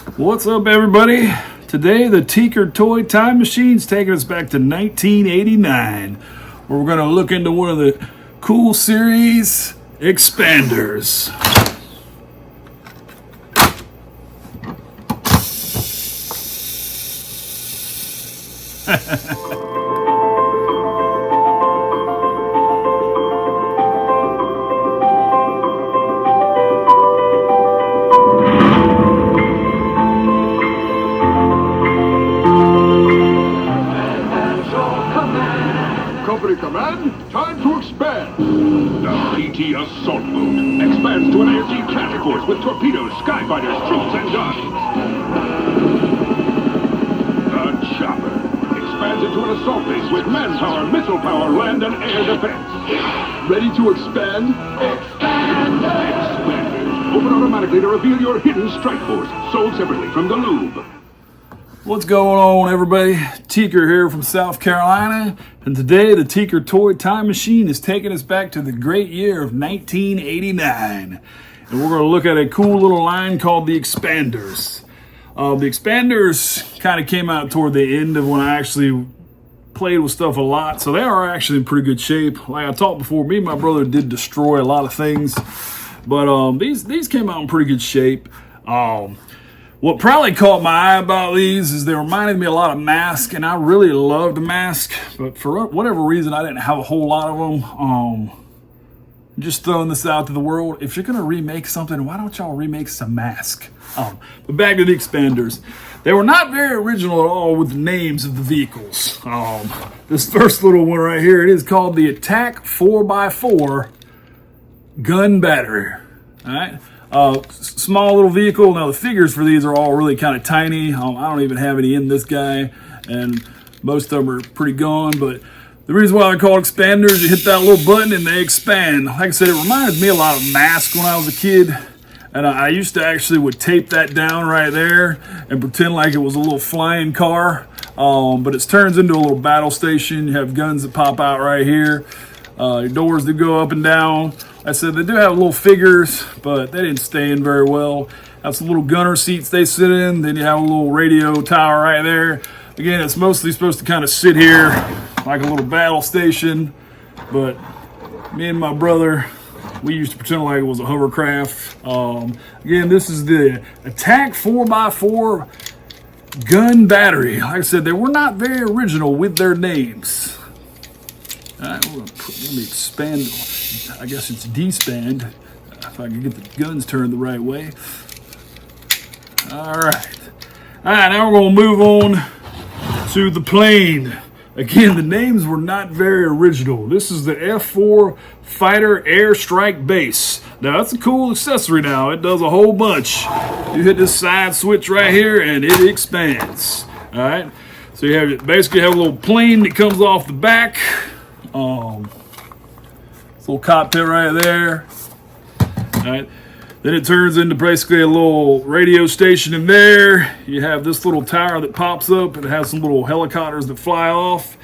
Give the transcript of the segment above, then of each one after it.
What's up, everybody? Today, the Teeeker toy time machine's taking us back to 1989, where we're going to look into one of the cool series, Xpanders. Company command, time to expand. The PT assault boat expands to an AFG task force with torpedoes, skybinders, troops, and guns. The chopper expands into an assault base with manpower, missile power, land and air defense. Ready to expand? Xpanders. Open automatically to reveal your hidden strike force, sold separately from the lube. What's going on, everybody? Teeeker here from South Carolina, and today the Teeeker toy time machine is taking us back to the great year of 1989, and we're going to look at a cool little line called the Xpanders. The Xpanders kind of came out toward the end of when I actually played with stuff a lot, so they are actually in pretty good shape. Like I talked before, me and my brother did destroy a lot of things, but these came out in pretty good shape. What probably caught my eye about these is they reminded me a lot of Mask, and I really loved Mask, but for whatever reason, I didn't have a whole lot of them. Just throwing this out to the world. If you're going to remake something, why don't y'all remake some Mask? But back to the Xpanders. They were not very original at all with the names of the vehicles. This first little one right here, it is called the Attack 4x4 Gun Battery. All right. Small little vehicle. Now the figures for these are all really kind of tiny. I don't even have any in this guy, and most of them are pretty gone. But the reason why they're called Xpanders, you hit that little button and they expand. Like I said, it reminds me a lot of Mask when I was a kid, and I used to actually would tape that down right there and pretend like it was a little flying car. But it turns into a little battle station. You have guns that pop out right here, your doors that go up and down. I said they do have little figures, but they didn't stay in very well. Have some little gunner seats they sit in. Then you have a little radio tower right there. Again, it's mostly supposed to kind of sit here like a little battle station. But me and my brother, we used to pretend like it was a hovercraft. Again, this is the Attack 4x4 Gun Battery. Like I said, they were not very original with their names. All right, let me expand. I guess it's despand, if I can get the guns turned the right way. All right, now we're going to move on to the plane. Again, the names were not very original. This is the F4 Fighter Airstrike Base. Now, that's a cool accessory now. It does a whole bunch. You hit this side switch right here, and it expands. All right, so you basically have a little plane that comes off the back. Little cockpit right there. All right. Then it turns into basically a little radio station in there. You have this little tower that pops up and it has some little helicopters that fly off.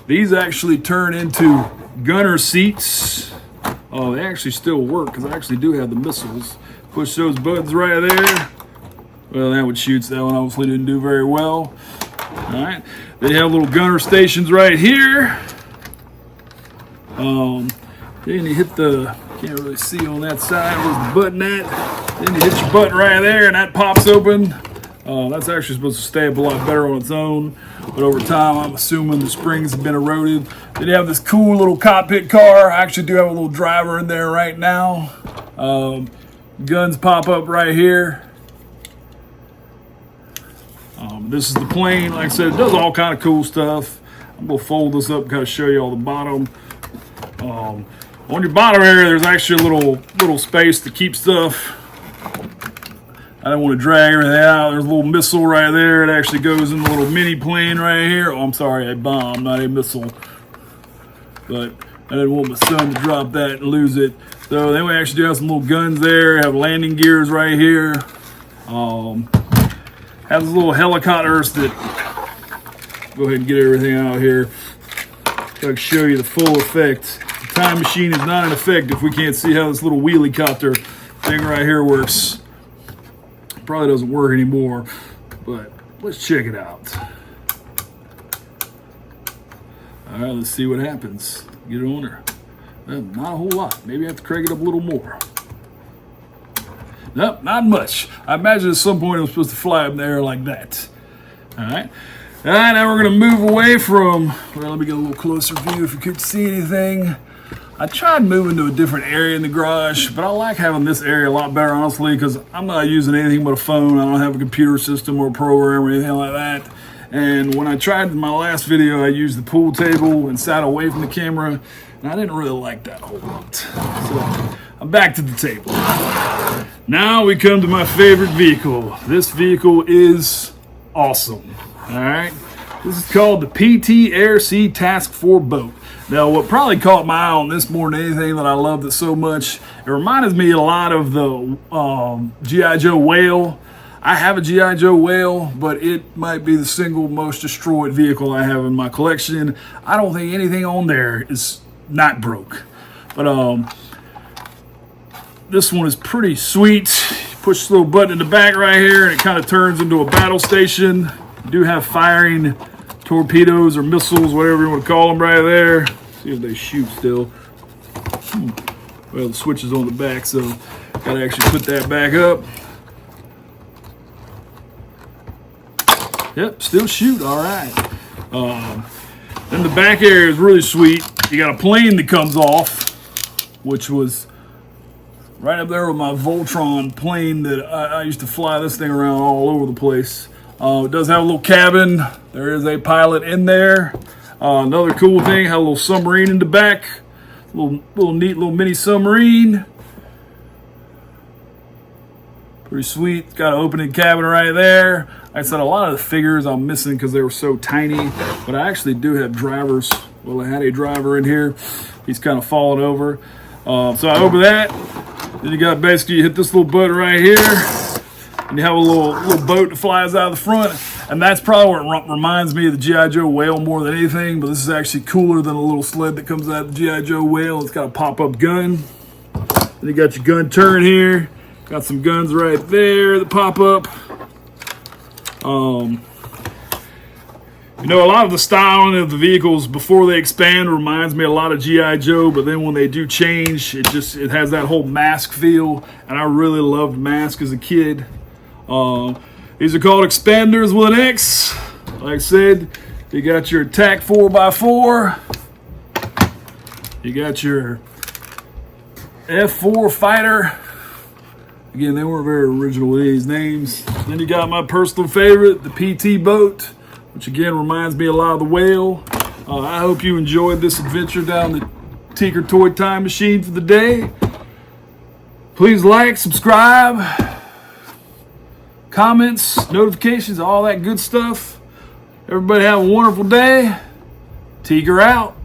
These actually turn into gunner seats. They actually still work because I actually do have the missiles. Push those buttons right there. Well, that one shoots. That one obviously didn't do very well. All right. They have little gunner stations right here. Then you hit can't really see on that side, where's the button at? Then you hit your button right there and that pops open. That's actually supposed to stay up a lot better on its own, but over time I'm assuming the springs have been eroded. Then you have this cool little cockpit car. I actually do have a little driver in there right now. Guns pop up right here. This is the plane. Like I said, it does all kind of cool stuff. I'm going to fold this up and kind of show you all the bottom. On your bottom area, there's actually a little space to keep stuff. I don't want to drag everything out. There's a little missile right there. It actually goes in the little mini plane right here. Oh, I'm sorry, a bomb, not a missile. But I didn't want my son to drop that and lose it. So then we actually do have some little guns there. Have landing gears right here. Have these little helicopters that, go ahead and get everything out here. So I can show you the full effect. The time machine is not in effect if we can't see how this little wheelie copter thing right here works. Probably doesn't work anymore, but let's check it out. All right, let's see what happens. Get it on there. Not a whole lot. Maybe I have to crank it up a little more. Nope, not much. I imagine at some point it was supposed to fly up in the air like that. All right. All right, now we're going to move away from, well, let me get a little closer view if you could see anything. I tried moving to a different area in the garage, but I like having this area a lot better, honestly, because I'm not using anything but a phone. I don't have a computer system or a program or anything like that. And when I tried my last video, I used the pool table and sat away from the camera, and I didn't really like that a whole lot. So I'm back to the table. Now we come to my favorite vehicle. This vehicle is awesome. All right, this is called the PT Air Sea Task 4 boat. Now, what probably caught my eye on this more than anything that I loved it so much, it reminded me a lot of the G.I. Joe Whale. I have a G.I. Joe Whale, but it might be the single most destroyed vehicle I have in my collection. I don't think anything on there is not broke. But this one is pretty sweet. You push this little button in the back right here, and it kind of turns into a battle station. You do have firing torpedoes or missiles, whatever you want to call them, right there. See if they shoot still. Well, the switch is on the back, so gotta actually put that back up. Yep, still shoot. All right. Then the back area is really sweet. You got a plane that comes off, which was right up there with my Voltron plane that I used to fly this thing around all over the place. It does have a little cabin. There is a pilot in there. Another cool thing, had a little submarine in the back. Little neat little mini submarine. Pretty sweet. It's got an opening cabin right there. Like I said, a lot of the figures I'm missing because they were so tiny, but I actually do have drivers. Well, I had a driver in here. He's kind of fallen over. So I open that. Then you got basically, you hit this little button right here, and you have a little boat that flies out of the front. And that's probably what reminds me of the G.I. Joe Whale more than anything, but this is actually cooler than a little sled that comes out of the G.I. Joe Whale. It's got a pop-up gun. Then you got your gun turn here. Got some guns right there that pop up. You know, a lot of the styling of the vehicles before they expand reminds me a lot of G.I. Joe, but then when they do change, it has that whole mask feel, and I really loved mask as a kid. These are called Xpanders with an X. Like I said, you got your attack 4x4. You got your F4 fighter. Again, they weren't very original with these names. Then you got my personal favorite, the PT boat, which again reminds me a lot of the Whale. I hope you enjoyed this adventure down the Teeeker Toy Time Machine for the day. Please like, subscribe, comments, notifications, all that good stuff. Everybody have a wonderful day. Teeeker out.